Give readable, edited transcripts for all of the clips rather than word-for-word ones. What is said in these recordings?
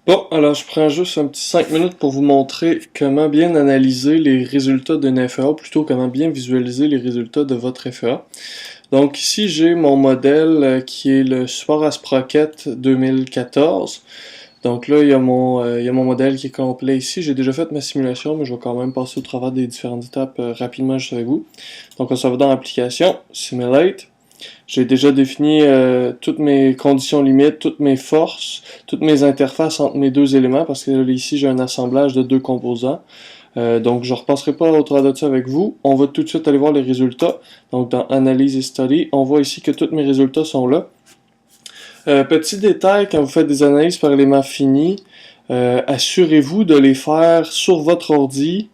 Bon, alors je prends juste un petit 5 minutes pour vous montrer comment bien analyser les résultats d'une FEA, plutôt comment bien visualiser les résultats de votre FEA. Donc ici j'ai mon modèle qui est le Support Asprocket 2014. Donc là il y a mon modèle qui est complet ici. J'ai déjà fait ma simulation, mais je vais quand même passer au travers des différentes étapes rapidement juste avec vous. Donc on s'en va dans Application, Simulate. J'ai déjà défini toutes mes conditions limites, toutes mes forces, toutes mes interfaces entre mes deux éléments, parce que là, ici j'ai un assemblage de deux composants. Donc je ne repasserai pas au travers de ça avec vous. On va tout de suite aller voir les résultats. Donc dans Analyse et Study, on voit ici que tous mes résultats sont là. Petit détail, quand vous faites des analyses par éléments finis, assurez-vous de les faire sur votre ordi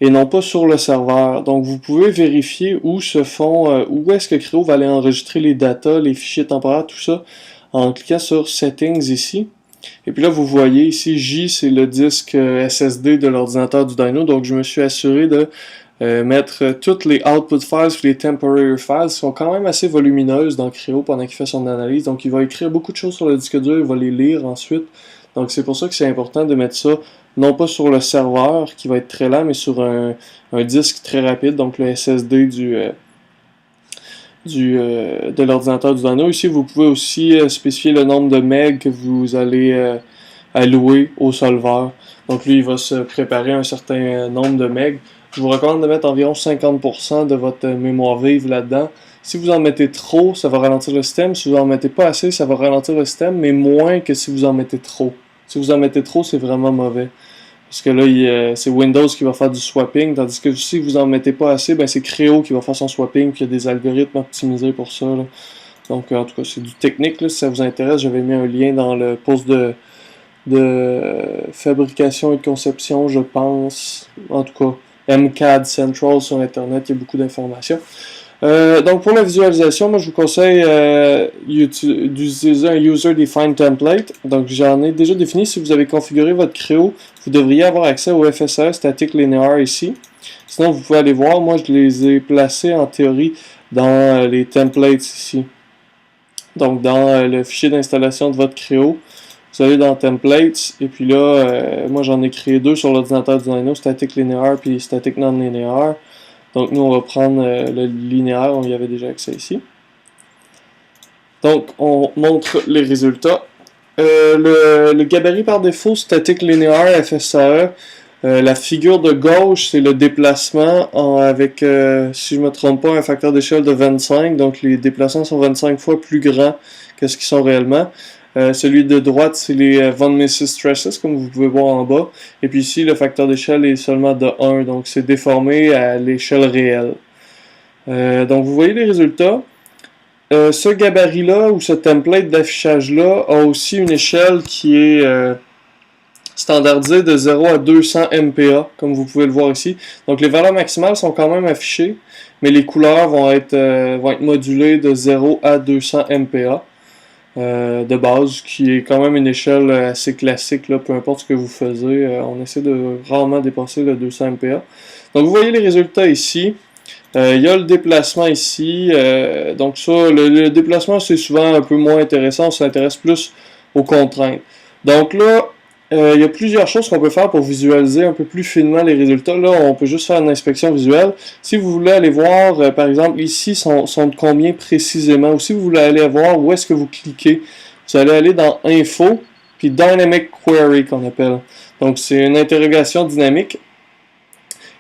et non pas sur le serveur. Donc vous pouvez vérifier où où est-ce que Creo va aller enregistrer les datas, les fichiers temporaires, tout ça, en cliquant sur Settings ici. Et puis là, vous voyez ici, J, c'est le disque SSD de l'ordinateur du dyno. Donc je me suis assuré de mettre toutes les output files, les temporary files, sont quand même assez volumineuses dans Creo pendant qu'il fait son analyse. Donc il va écrire beaucoup de choses sur le disque dur, il va les lire ensuite. Donc c'est pour ça que c'est important de mettre ça non pas sur le serveur qui va être très lent, mais sur un disque très rapide, donc le SSD de l'ordinateur du dyno. Ici, vous pouvez aussi spécifier le nombre de MB que vous allez allouer au solveur. Donc lui, il va se préparer un certain nombre de MB. Je vous recommande de mettre environ 50% de votre mémoire vive là-dedans. Si vous en mettez trop, ça va ralentir le système. Si vous en mettez pas assez, ça va ralentir le système, mais moins que si vous en mettez trop. Si vous en mettez trop, c'est vraiment mauvais. Parce que là, c'est Windows qui va faire du swapping, tandis que si vous en mettez pas assez, ben c'est Creo qui va faire son swapping, puis il y a des algorithmes optimisés pour ça. Là. Donc, en tout cas, c'est du technique. Là, si ça vous intéresse, j'avais mis un lien dans le post de fabrication et de conception, je pense. En tout cas, MCAD Central sur Internet, il y a beaucoup d'informations. Donc pour la visualisation, moi je vous conseille d'utiliser un User Defined Template. Donc j'en ai déjà défini. Si vous avez configuré votre Creo, vous devriez avoir accès au FSAE Static Linear ici. Sinon vous pouvez aller voir, moi je les ai placés en théorie dans les templates ici. Donc dans le fichier d'installation de votre Creo, vous allez dans Templates, et puis là, moi j'en ai créé deux sur l'ordinateur du Dyno, Static Linear puis Static Non-Linear. Donc nous on va prendre le linéaire, on y avait déjà accès ici. Donc on montre les résultats. Le gabarit par défaut Static Linear FSAE, la figure de gauche c'est le déplacement avec, si je ne me trompe pas, un facteur d'échelle de 25. Donc les déplacements sont 25 fois plus grands que ce qu'ils sont réellement. Celui de droite, c'est les von Mises stresses, comme vous pouvez voir en bas. Et puis ici, le facteur d'échelle est seulement de 1, donc c'est déformé à l'échelle réelle. Donc vous voyez les résultats. Ce gabarit-là, ou ce template d'affichage-là, a aussi une échelle qui est standardisée de 0 à 200 MPa, comme vous pouvez le voir ici. Donc les valeurs maximales sont quand même affichées, mais les couleurs vont être modulées de 0 à 200 MPa. De base, qui est quand même une échelle assez classique, là, peu importe ce que vous faisiez. On essaie de rarement dépasser le 200 MPa. Donc vous voyez les résultats ici. Il y a le déplacement ici. Donc ça, le déplacement c'est souvent un peu moins intéressant. On s'intéresse plus aux contraintes. Donc là, il y a plusieurs choses qu'on peut faire pour visualiser un peu plus finement les résultats. Là, on peut juste faire une inspection visuelle. Si vous voulez aller voir, par exemple, ici, sont de combien précisément, ou si vous voulez aller voir où est-ce que vous cliquez, vous allez aller dans Info, puis Dynamic Query qu'on appelle. Donc, c'est une interrogation dynamique.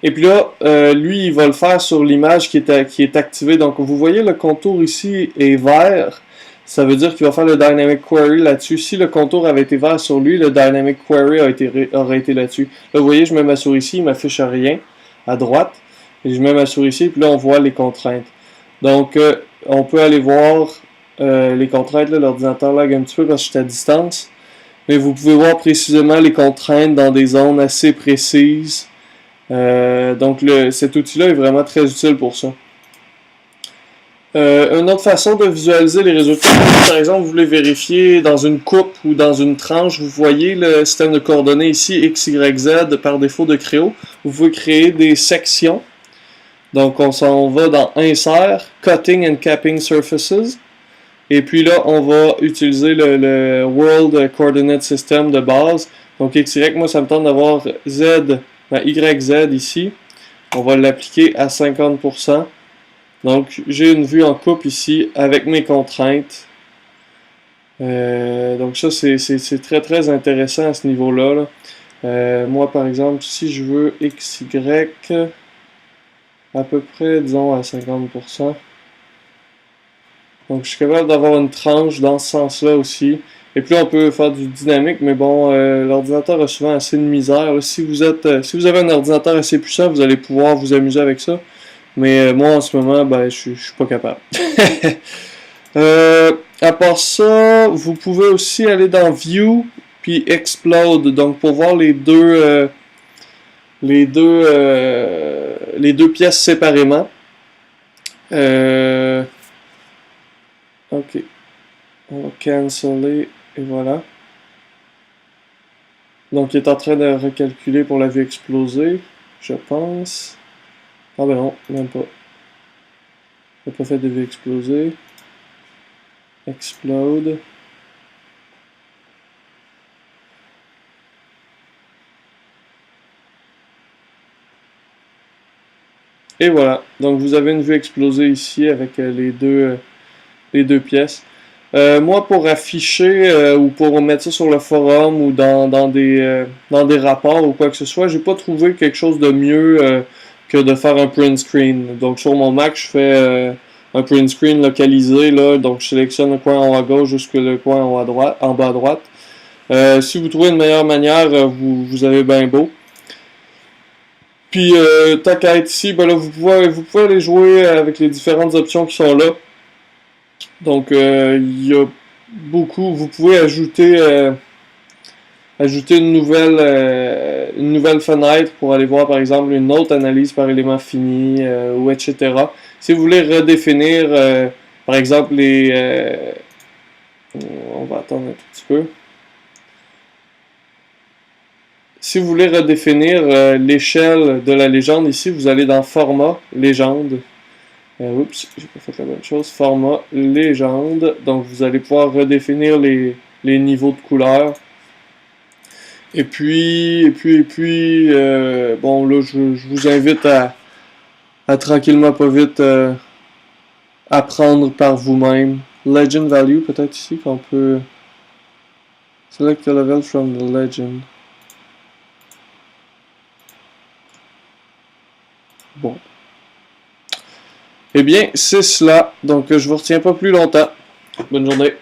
Et puis là, lui, il va le faire sur l'image qui est activée. Donc, vous voyez, le contour ici est vert. Ça veut dire qu'il va faire le Dynamic Query là-dessus. Si le contour avait été vert sur lui, le Dynamic Query aurait été là-dessus. Là, vous voyez, je mets ma souris ici, il ne m'affiche rien à droite. Et je mets ma souris ici, puis là, on voit les contraintes. Donc, on peut aller voir les contraintes. L'ordinateur lag un petit peu parce que je suis à distance. Mais vous pouvez voir précisément les contraintes dans des zones assez précises. Donc, cet outil-là est vraiment très utile pour ça. Une autre façon de visualiser les résultats, par exemple, vous voulez vérifier dans une coupe ou dans une tranche, vous voyez le système de coordonnées ici, X, Y, Z, par défaut de Creo. Vous pouvez créer des sections. Donc, on s'en va dans Insert, Cutting and Capping Surfaces. Et puis là, on va utiliser le World Coordinate System de base. Donc XY, moi ça me tente d'avoir Z, YZ ici. On va l'appliquer à 50%. Donc j'ai une vue en coupe ici avec mes contraintes. Donc ça c'est très très intéressant à ce niveau-là. Moi par exemple, si je veux XY à peu près, disons à 50%. Donc je suis capable d'avoir une tranche dans ce sens-là aussi. Et puis on peut faire du dynamique, mais bon, l'ordinateur a souvent assez de misère. Là, si vous avez un ordinateur assez puissant, vous allez pouvoir vous amuser avec ça. Mais moi en ce moment, ben je suis pas capable. À part ça, vous pouvez aussi aller dans View puis Explode. Donc pour voir les deux pièces séparément. Ok. On va canceller et voilà. Donc il est en train de recalculer pour la vue explosée, je pense. Ah ben non, même pas. Il n'a pas fait de vue explosée. Explode. Et voilà. Donc vous avez une vue explosée ici avec les deux pièces. Moi, pour afficher ou pour mettre ça sur le forum ou dans des rapports ou quoi que ce soit, j'ai pas trouvé quelque chose de mieux que de faire un print screen. Donc sur mon Mac, je fais un print screen localisé, là, donc je sélectionne le coin en haut à gauche jusqu'au le coin en bas à droite. Si vous trouvez une meilleure manière, vous avez bien beau. Puis tant qu'à être ici, ben là, vous pouvez aller jouer avec les différentes options qui sont là. Donc il y a beaucoup. Vous pouvez ajouter une nouvelle fenêtre pour aller voir par exemple une autre analyse par élément fini ou etc. Si vous voulez redéfinir par exemple on va attendre un tout petit peu. Si vous voulez redéfinir l'échelle de la légende ici, vous allez dans format légende. Oups, j'ai pas fait la bonne chose. Format légende. Donc vous allez pouvoir redéfinir les niveaux de couleur. Et puis, bon là, je vous invite à tranquillement pas vite apprendre par vous-même. Legend value, peut-être ici, qu'on peut select the level from the legend. Bon. Eh bien, c'est cela. Donc, je vous retiens pas plus longtemps. Bonne journée.